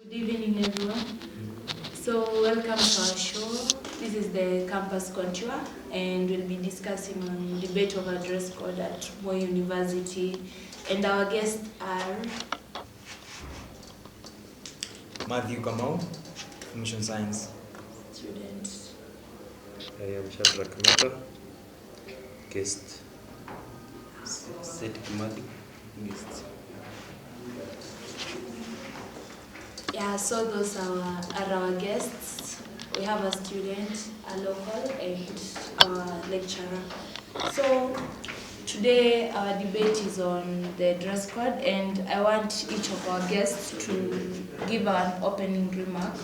Good evening, everyone. So, welcome to our show. This is the campus couture, and we'll be discussing on debate over dress code at Moi University. And our guests are Matthew Kamau, Information Science. students. I am Shadrach Mata, guest. Seth Kimati, guest. Yeah, so those are our guests. We have a student, a local, and our lecturer. So today our debate is on the dress code, and I want each of our guests to give an opening remark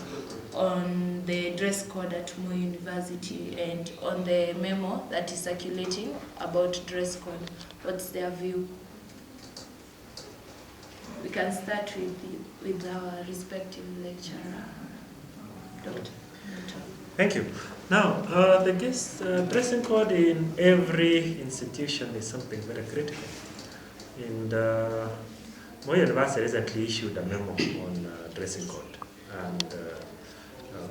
on the dress code at Moi University and on the memo that is circulating about dress code. What's their view? We can start with our respective lecturer, Dr. Thank you. Now, the dressing code in every institution is something very critical. And Moi University recently issued a memo on dressing code, and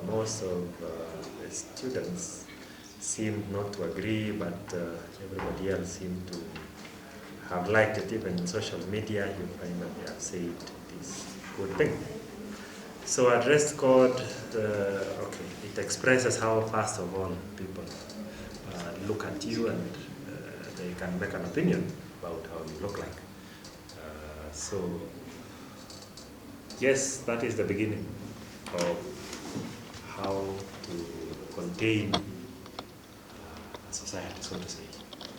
most of the students seemed not to agree, but everybody else seemed to have liked it. Even in social media, you find that they have said it is a good thing. So a dress code, it expresses how, first of all, people look at you, and they can make an opinion about how you look like. So, yes, that is the beginning of how to contain a society, so to say.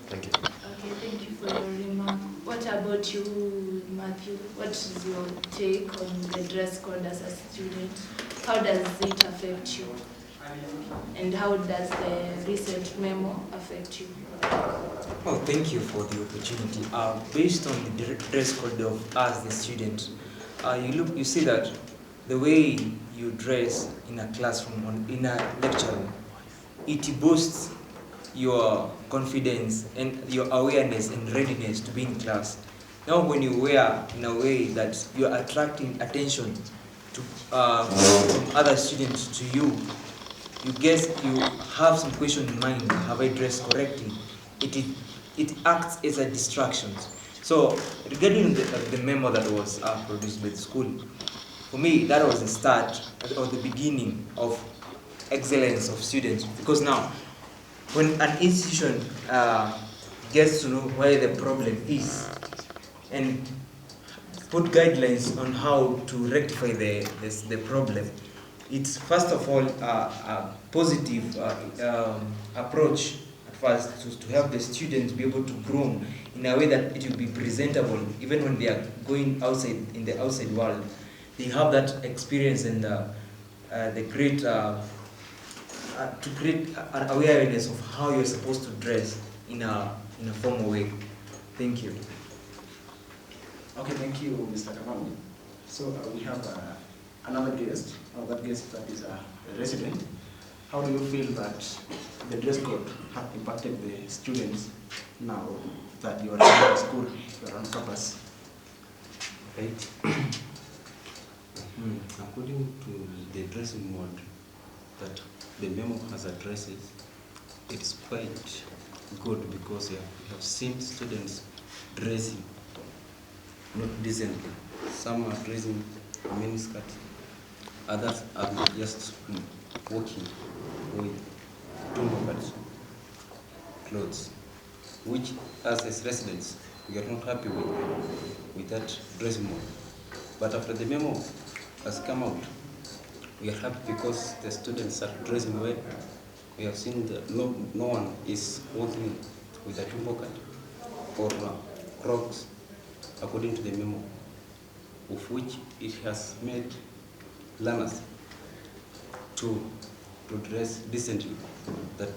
Thank you. Okay, thank you for your remark. What about you, Matthew? What is your take on the dress code as a student? How does it affect you? And how does the recent memo affect you? Oh, thank you for the opportunity. Based on the dress code of us, the student, you see that the way you dress in a classroom, in a lecture room, it boosts your confidence and your awareness and readiness to be in class. Now, when you wear in a way that you are attracting attention to from other students to you, you guess you have some question in mind. Have I dressed correctly? It acts as a distraction. So, regarding the memo that was produced by the school, for me that was the start or the beginning of excellence of students, because now, when an institution gets to know where the problem is and put guidelines on how to rectify the problem, it's first of all a positive approach at first to help the students be able to groom in a way that it will be presentable even when they are going outside in the outside world. They have that experience and the great to create an awareness of how you're supposed to dress in a formal way. Thank you. Okay, thank you, Mr. Kamau. So we have another guest. That guest that is a resident. How do you feel that the dress code have impacted the students now that you are in school, you are on campus? Right. According to the dressing mode that the memo has addresses, it's quite good because you have seen students dressing not decently. Some are dressing miniskirt, others are just walking with tumble clothes, which as residents we are not happy with that dressing mode. But after the memo has come out, we are happy because the students are dressing well. We have seen that no one is walking with a tumble or Crocs, according to the memo, of which it has made learners to dress decently, that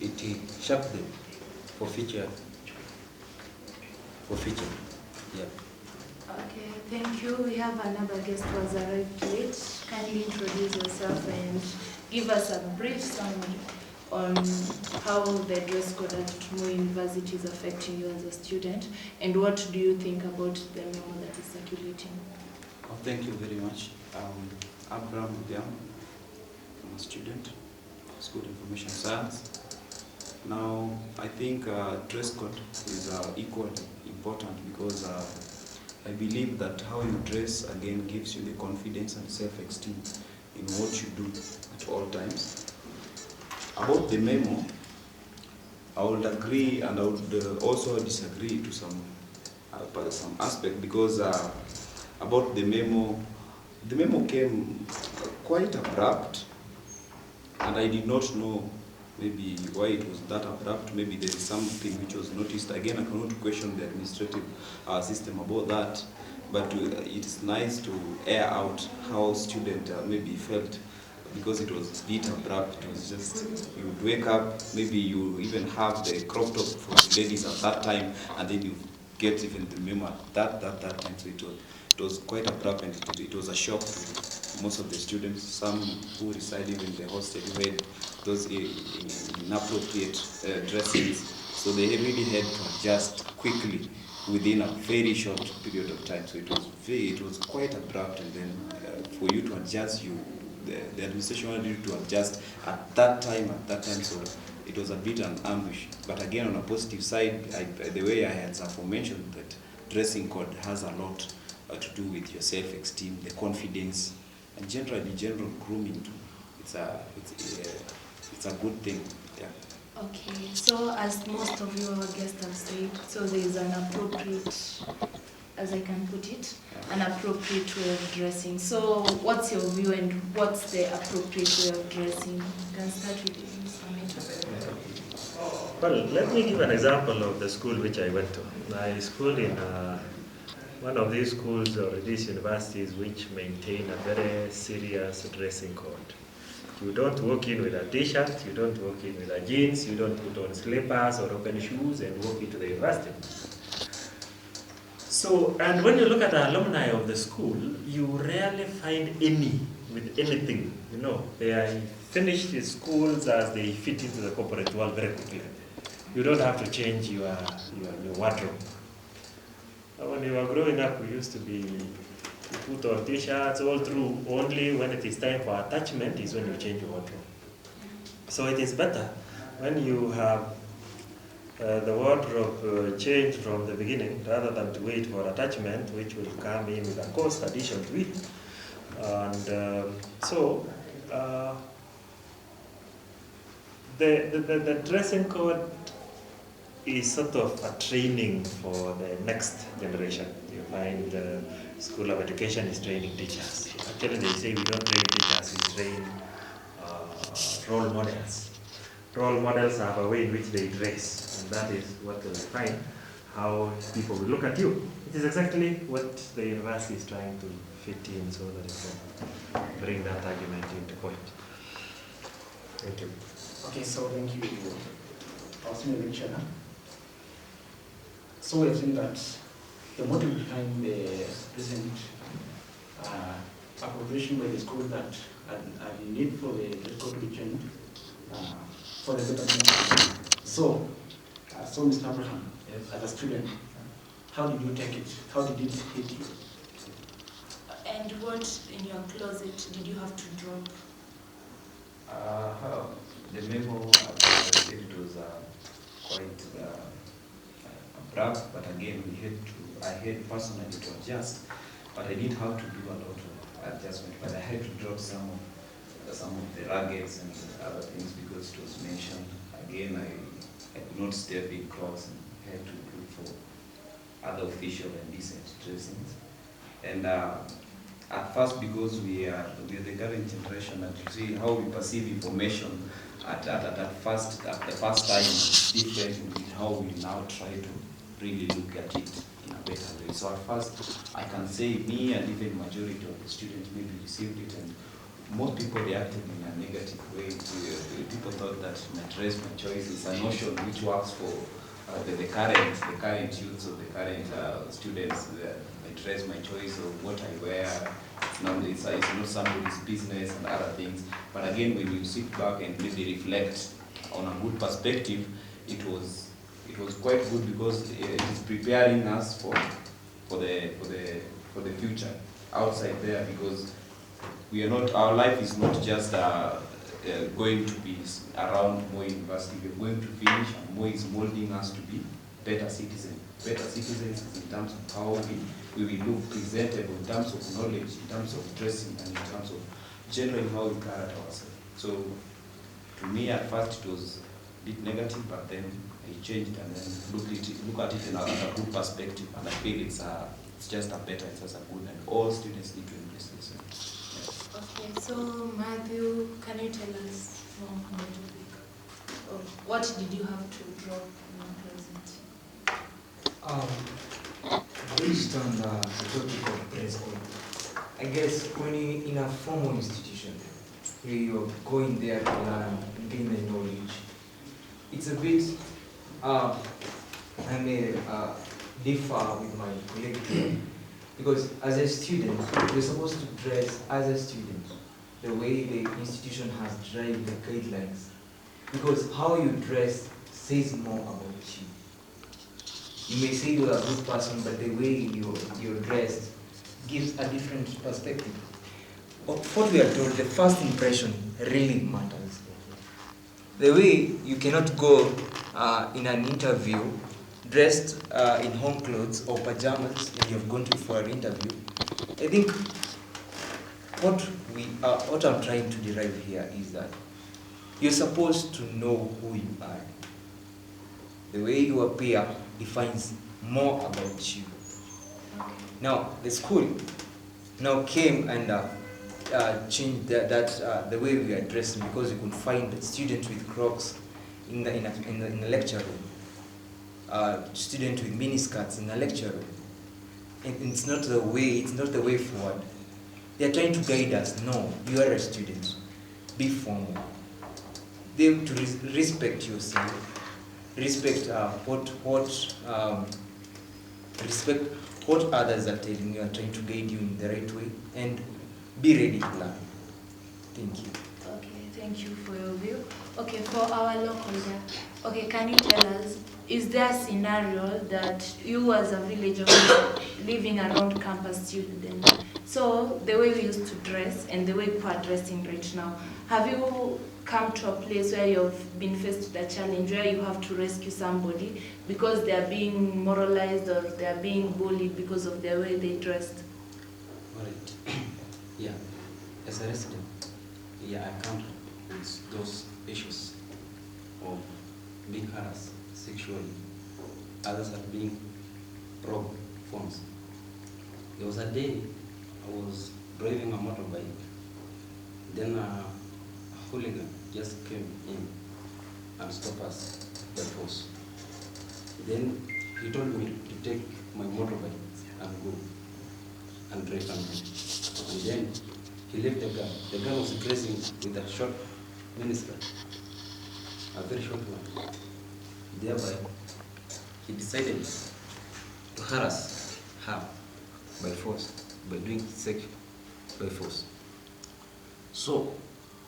it shapes them for future. Yeah. Okay, thank you. We have another guest who has arrived late. Kindly introduce yourself and give us a brief summary on how the dress code at Moi University is affecting you as a student, and what do you think about the memo that is circulating? Oh, thank you very much. Abraham Udiam, I'm a student of School of Information Science. Now, I think dress code is equally important because I believe that how you dress again gives you the confidence and self-esteem in what you do at all times. About the memo, I would agree and I would also disagree to some aspect because about the memo came quite abrupt, and I did not know maybe why it was that abrupt. Maybe there is something which was noticed. Again, I cannot question the administrative system about that, but it's nice to air out how student maybe felt, because it was a bit abrupt. It was just, you would wake up, maybe you even have the crop top for the ladies at that time, and then you get even the memo at that time. So it was quite abrupt, and it was a shock to most of the students. Some who reside even in the hostel who had those inappropriate dressings, so they really had to adjust quickly within a very short period of time. So it was quite abrupt, and then for you to adjust, the administration wanted you to adjust at that time, so it was a bit an ambush. But again, on a positive side, the way I had aforementioned, that dressing code has a lot to do with your self-esteem, the confidence, and generally general grooming too. It's a good thing. Yeah. Okay, so as most of your guests have said, so there is an appropriate, as I can put it, an appropriate way of dressing. So what's your view and what's the appropriate way of dressing? You can start with you, Mr. Well, let me give an example of the school which I went to. I schooled in one of these schools or these universities which maintain a very serious dressing code. You don't walk in with a t-shirt, you don't walk in with a jeans, you don't put on slippers or open shoes and walk into the university. So, and when you look at the alumni of the school, you rarely find any with anything. You know, they finish the schools as they fit into the corporate world very quickly. You don't have to change your wardrobe. When you were growing up, we used to be, you put on t-shirts all through, only when it is time for attachment is when you change your wardrobe. So it is better when you have the wardrobe changed from the beginning, rather than to wait for attachment, which will come in with a cost addition to it. And the dressing code is sort of a training for the next generation. You find the School of Education is training teachers. Actually, they say we don't train teachers, we train role models. Role models have a way in which they dress, and that is what will define how people will look at you. It is exactly what the university is trying to fit in so that it can bring that argument into point. Thank you. Okay, so thank you, our senior lecturer. So we have seen that the motive behind the recent appropriation by the school that a need for the dress code to be changed for the better. So Mr. Abraham, yes, as a student, how did you take it? How did it hit you? And what in your closet did you have to drop? The memo, as I said, it was quite abrupt, but again, I had personally to adjust, but I didn't have to do a lot of adjustment, but I had to drop some of the raggeds and other things because it was mentioned. Again, I could not step in cross and had to look for other official and decent dressings. And at first, because we are the current generation, and you see how we perceive information at the first time is different with how we now try to really look at it in a better way. So at first, I can say me and even majority of the students maybe received it, and most people reacted in a negative way. People thought that my dress, my choice is a notion which works for the current youths or the current students. My dress, my choice of what I wear. It's not somebody's business and other things. But again, when you sit back and maybe reflect on a good perspective, it was quite good because it is preparing us for the future. outside there, because we are not, our life is not just going to be around Moi University. We are going to finish, and Moi is molding us to be better citizens. Better citizens in terms of how we will look presentable, in terms of knowledge, in terms of dressing, and in terms of generally how we carry ourselves. So to me at first it was a bit negative, but then I changed and then look at it in a good perspective, and I feel it's just a better, it's just a good, and all students need to embrace this. Okay, so Matthew, can you tell us more on the topic? Or what did you have to draw in your present? Based on the topic of dress code, I guess when you're in a formal institution, where you're going there to learn and gain the knowledge, it's a bit, I may differ with my colleague here, because as a student, you're supposed to dress as a student, the way the institution has driven the guidelines, because how you dress says more about you. You may say you're a good person, but the way you're dressed gives a different perspective. Of what we are told, the first impression really matters. The way you cannot go in an interview dressed in home clothes or pajamas when you've gone for an interview. I think what I'm trying to derive here is that you're supposed to know who you are. The way you appear defines more about you. Now, the school now came and changed the way we are dressing, because you could find students with Crocs in the lecture room, students with miniskirts in the lecture room. And it's not the way forward. They are trying to guide us. No, you are a student. Be formal. They have to respect yourself. Respect respect what others are telling you and trying to guide you in the right way, and be ready to learn. Thank you. Okay, thank you for your view. Okay, for our local here, okay, can you tell us, is there a scenario that you as a villager living around campus student, so the way we used to dress and the way people are dressing right now, have you come to a place where you've been faced with a challenge where you have to rescue somebody because they are being moralized or they are being bullied because of the way they dressed? All right. Yeah, as a resident, yeah, I come with those issues of being harassed sexually. Others are being robbed phones. There was a day I was driving a motorbike, then a hooligan just came in and stopped us by force. Then he told me to take my motorbike and go and drive and go. And then he left the gun. The gun was dressing with a short miniskirt, a very short one. Thereby, he decided to harass her by force, by doing sex by force. So,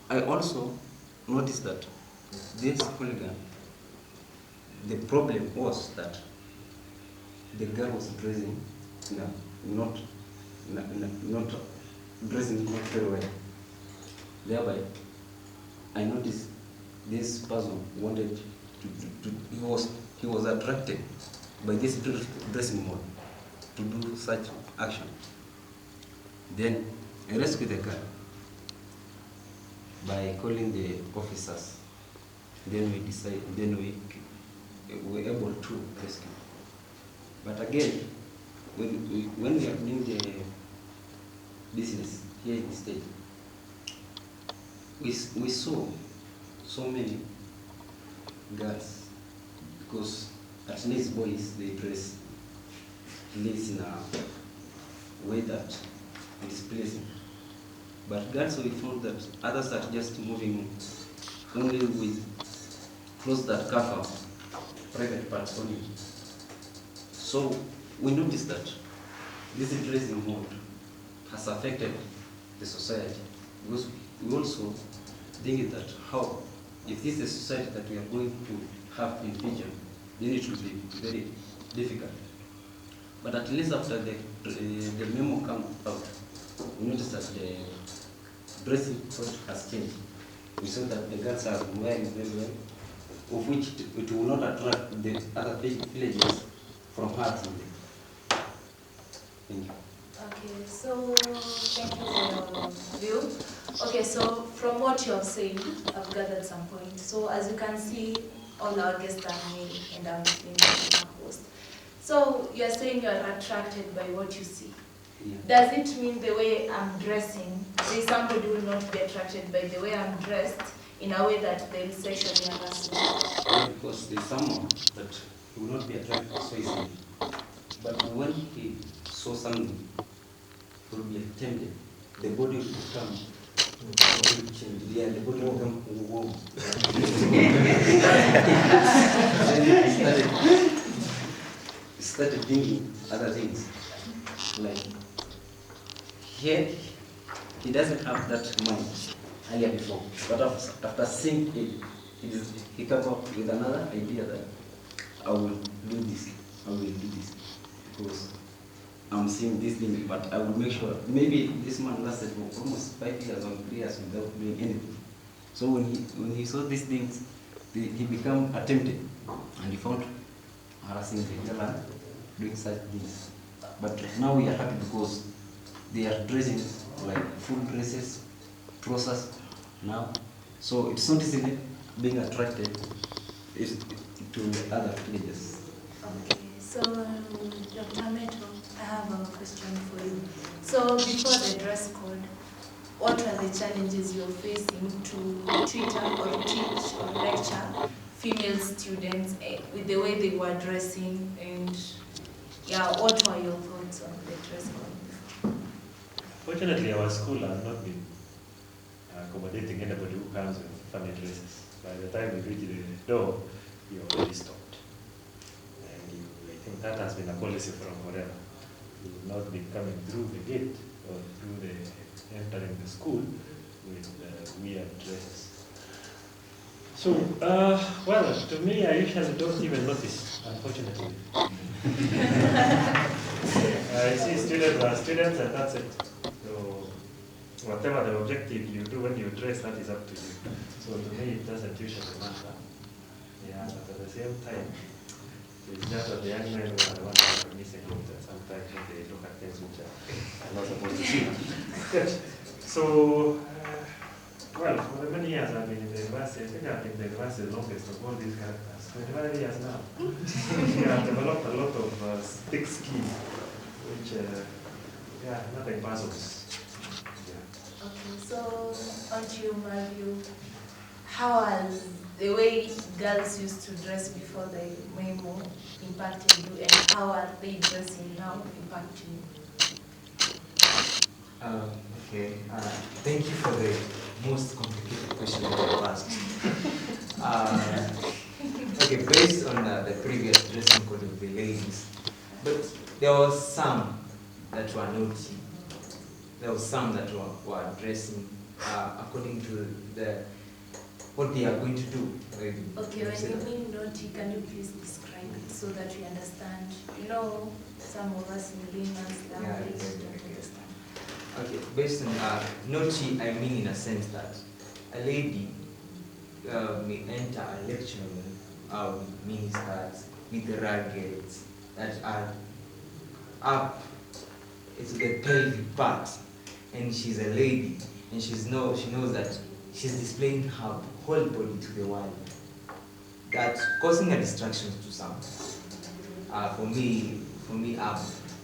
I also noticed that this hooligan, the problem was that the girl was dressing not dressing not very well. Thereby, I noticed this person wanted he was attracted by this dressing mode to do such action. Then I rescued the girl by calling the officers. Then we were able to rescue. But again, when we are doing the business here in the state, we saw so many girls, because at least boys, they dress in a way that is pleasing. But girls, we found that others are just moving only with clothes that cover private parts only. So we noticed that this dressing mode has affected the society, because we also think that how, if this is a society that we are going to have in future, then it will be very difficult. But at least after the memo comes out, noticed that the dressing code has changed. We saw that the girls are wearing very well, of which it will not attract the other villagers from her family. Thank you. Okay, so thank you for your view. Okay, so from what you have said, I've gathered some points. So as you can see, all our guests are male and I'm female host. So you're saying you're attracted by what you see. Yeah. Does it mean the way I'm dressing, say somebody will not be attracted by the way I'm dressed in a way that they'll sexually harass me? Yeah, because there's someone that he will not be attracted so easily. But when he saw something, he will be tempted. The body will become change. Yeah, the body will become warm. Then he started thinking other things. Like, here, he doesn't have that mind earlier before. But after seeing it, he came up with another idea that I will do this, I will do this. Because I'm seeing this thing, but I will make sure. Maybe this man lasted for almost 5 years or 3 years without doing anything. So when he saw these things, he became attempted, and he found harassing the girl and doing such things. But now we are happy because they are dressing like full dresses, trousers now. So it's not easily being attracted to the other villages. Okay, so Dr. Meto, I have a question for you. So before the dress code, what are the challenges you're facing to tutor or teach or lecture female students with the way they were dressing, and yeah, what were your thoughts on the dress code? Fortunately, our school has not been accommodating anybody who comes with funny dresses. By the time you reach the door, you're already stopped. And I think that has been a policy from forever. You will not be coming through the gate or through the entering the school with weird dresses. So, well, to me, I usually don't even notice, unfortunately. I see students are students and that's it. So, whatever the objective you do when you dress, that is up to you. So to me, it doesn't usually matter. Yeah, but at the same time, it's just that the young men who are the ones who are missing it, and sometimes they look at things which are not supposed to see. Good. So, well, for the many years I've been in the university, I think I've been in the university the longest of all these characters. 25 years now. Yeah, I've developed a lot of thick skin, which, yeah, nothing puzzles. Yeah. Okay, so on to you, Mario. How has the way girls used to dress before they memo impacted you, and how are they dressing now impacting you? Okay, thank you for the most complicated question that I've asked. Okay, based on the previous dressing code of the ladies, but there was some that were naughty. There was some that were dressing according to what they are going to do. Okay, when you mean naughty, can you please describe it so that we understand? You know, some of us in layman's language don't understand. Okay, based on naughty, I mean in a sense that a lady may enter a lecture room with miniskirts, with raggeds that are up to the pelvic part, and she's a lady, and she knows that she's displaying her whole body to the world. That's causing a distraction to some. For me,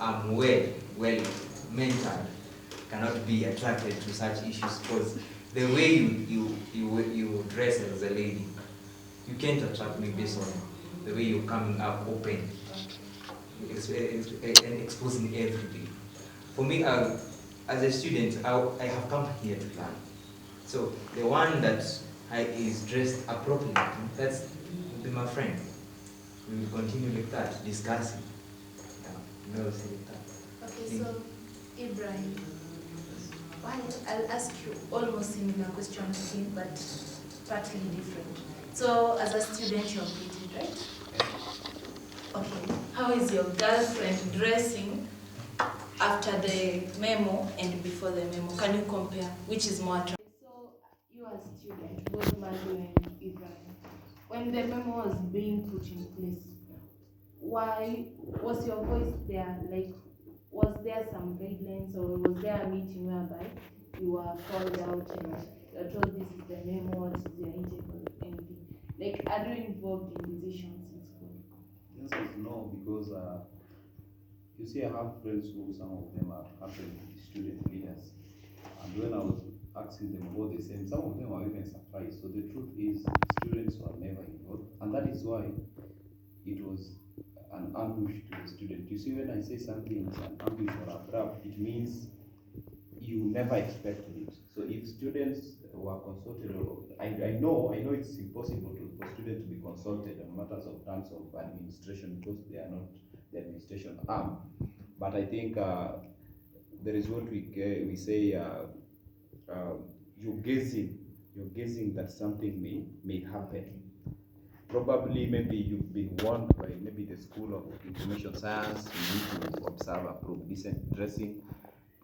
I'm well mental. Cannot be attracted to such issues because the way you dress as a lady, you can't attract me based on the way you're coming up open and exposing everything. For me, as a student, I have come here to learn. So the one that is dressed appropriately, that's will be my friend. We will continue like that, discussing. Yeah, no, say that. Okay, so Ibrahim, well, I'll ask you almost similar question to him, but partly different. So as a student, you're pretty, right? Okay. How is your girlfriend dressing after the memo and before the memo? Can you compare which is more attractive? So you as student, both Madu and Ibrahim, when the memo was being put in place, why was your voice there? Like, was there some guidelines or was there a meeting whereby you were called out and you were told this is the memo, what is your intake or anything? Like, are you involved in decisions in school? The answer is no, because you see, I have friends who some of them are actually student leaders. And when I was asking them about the same, some of them are even surprised. So the truth is, students were never involved. And that is why it was an ambush to the student. You see, when I say something is an ambush or a trap, it means you never expected it. So if students were consulted, or I know it's impossible for students to be consulted on matters of terms of administration because they are not the administration arm. But I think there is what we say, you're guessing that something may happen. Probably, maybe you've been warned by maybe the School of Information Science, you need to observe approved decent dressing.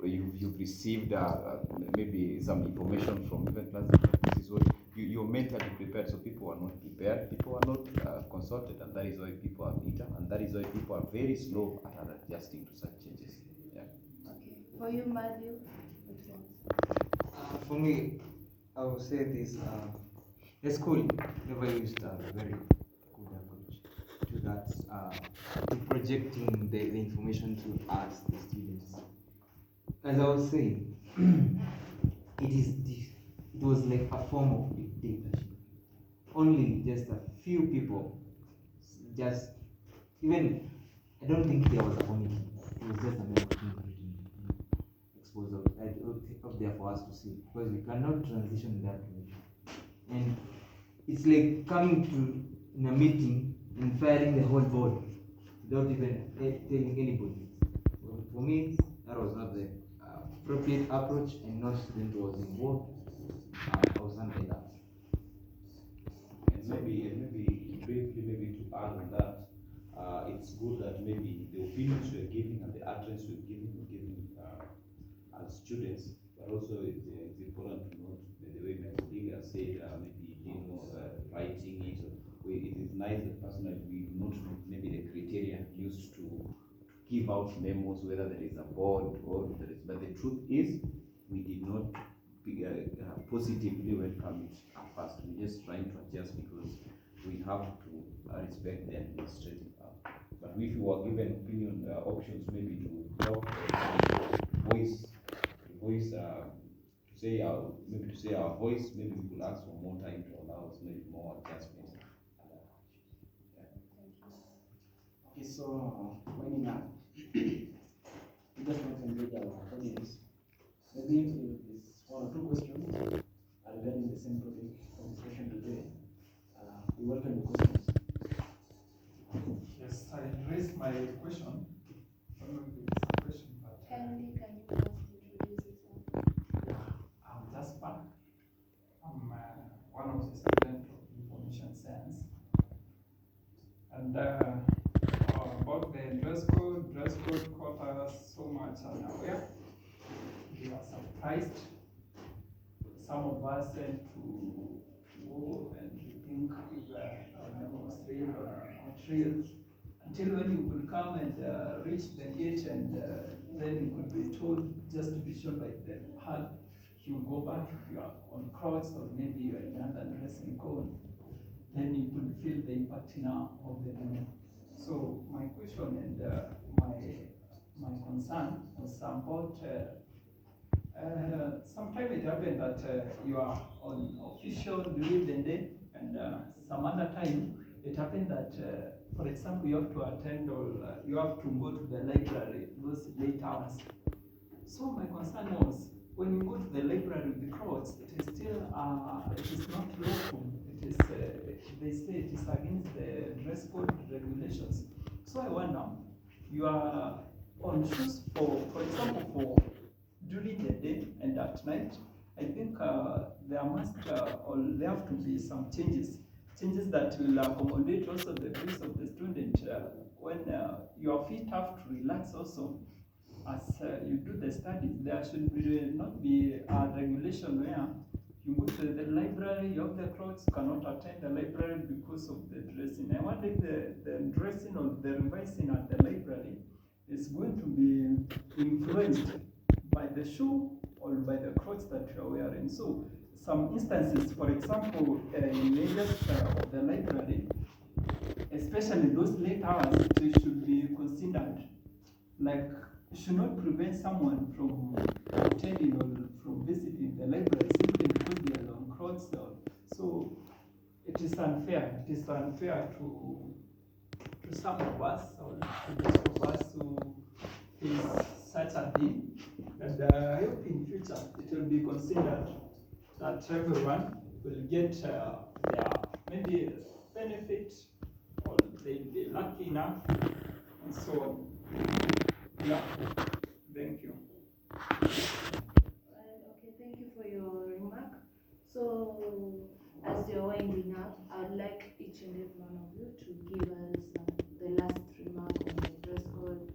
You've received maybe some information from even class. This is what you're mentally prepared. So people are not prepared, people are not consulted, and that is why people are bitter, and that is why people are very slow at adjusting to such changes. Yeah. Okay. For you, Matthew, For me, I would say this: the school never used a very good approach to that, to projecting the information to us, the students. As I was saying, it was like a form of dictatorship. Only just a few people, just even I don't think there was a committee. It was just a member exposed up there for us to see, because we cannot transition that way. And it's like coming to in a meeting and firing the whole board without even telling anybody. For me, that was not the appropriate approach, and no student was involved or something like that. And maybe briefly, maybe to add on that, it's good that maybe the opinions we're giving and the utterance we're giving as students, but also it's important to note the way my colleague has said, maybe writing it. It is nice that personally we note maybe the criteria used to give out memos, whether there is a board or there is. But the truth is, we did not positively welcome it at first. We're just trying to adjust because we have to respect the administrative arm. But if you were given opinion options, maybe to talk, to say our voice, maybe we could ask for more time to allow us maybe more adjustments. Okay, so winding up, we just want to engage our audience. Maybe if it's one or two questions regarding the same topic of discussion today, we welcome the questions. Yes, I raised my question. I don't know if it's a question, but Kindly, can you first introduce yourself? yeah, I'm Jasper. I'm one of the students of information science. And about the dress code caught us so much unaware. We are surprised. Some of us said to go and we think our memo was real or not real. Until when you could come and reach the gate, and then you could be told just to be sure by the hall, you go back if you are on cross or maybe you are in another dressing code, then you could feel the impact now of the memo. So my question and my concern was about sometime it happened that you are on official during the day, and some other time it happened that, for example, you have to attend or you have to go to the library those late hours. So my concern was, when you go to the library with the crowds, it is still it is not lawful. It is they say it is against the dress code regulations. So I wonder, you are on shoes for example, for during the day and at night. I think there must or there have to be some changes that will accommodate also the views of the student when your feet have to relax also. as you do the studies, there should not be a regulation where you go to the library, you have the clothes, cannot attend the library because of the dressing. I wonder if the dressing or the revising at the library is going to be influenced by the shoe or by the clothes that you are wearing. So some instances, for example, in areas of the library, especially those late hours, they should be considered. Like, it should not prevent someone from attending or from visiting the library simply because they are on clothes. So it is unfair. It is unfair to some of us or to those of us who face such a thing. And I hope in future it will be considered that everyone will get their maybe benefit, or they'll be lucky enough, and so on. Yeah, thank you. Okay, thank you for your remark. So, as you're winding up, I'd like each and every one of you to give us the last remark on the dress code,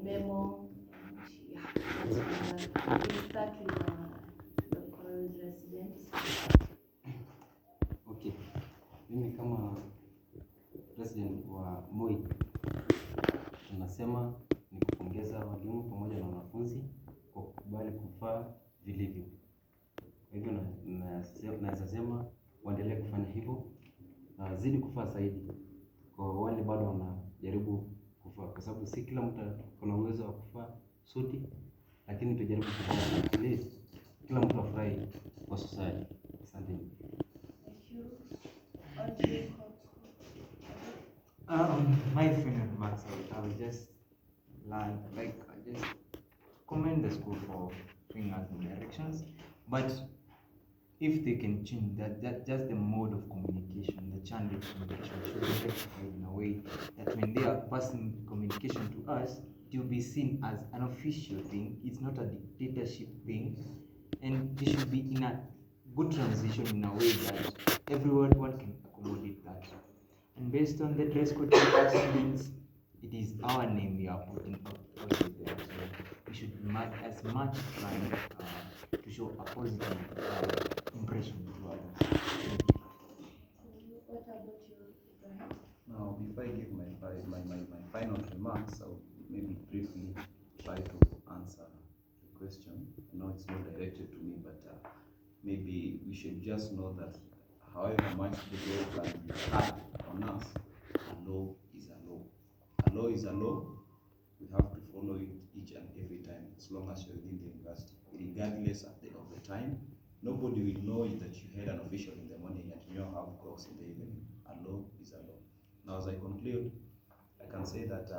memo, and yeah, we'll start with local residents. Okay, mimi kama president wa Moi tunasema ni kupongeza walimu pamoja na wanafunzi kwa kukubali kufaa vilivyo. Kwa hivyo naweza sema waendelee kufanya hivyo na zidi kufaa zaidi kwa wale bado wanajaribu kufaa, kwa sababu si kila mtu kuna uwezo wa kufaa suti, lakini tujaribu kufaa at least kila mtu afurahi kwa society. Asante. My final remarks, I will just commend the school for showing us the directions, but if they can change that just the mode of communication, the channel of communication should be rectified in a way that when they are passing communication to us, it will be seen as an official thing. It's not a dictatorship thing, and it should be in a good transition in a way that everyone can accommodate that. And based on the dress code of our students, it is our name we are putting out there. So we should as much try to show a positive impression to others. What about you, Ibrahim? Now, before I give my final remarks, I'll maybe briefly try to answer the question. I know it's not directed to me, but maybe we should just know that however much the law can be hard on us, a law is a law. A law is a law. We have to follow it each and every time, as long as you're within the university. Regardless of the time, nobody will know that you had an official in the morning and you don't have clocks in the evening. A law is a law. Now, as I conclude, I can say that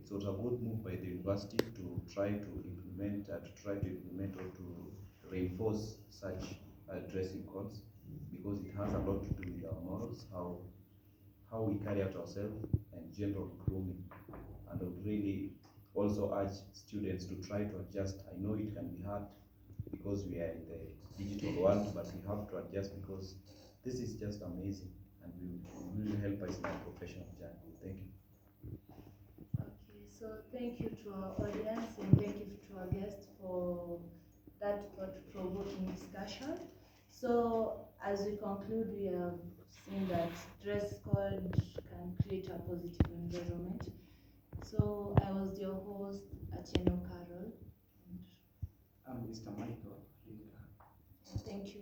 it was a good move by the university to try to implement or to reinforce such dressing codes, because it has a lot to do with our morals, how we carry out ourselves, and general grooming. And I would really also urge students to try to adjust. I know it can be hard because we are in the digital world, but we have to adjust because this is just amazing and will really help us in our professional journey. Thank you. Okay, so thank you to our audience and thank you to our guests for that thought-provoking discussion. So as we conclude, we have seen that dress code can create a positive environment. So I was your host, Atieno Carol. I'm Mr. Michael. Thank you.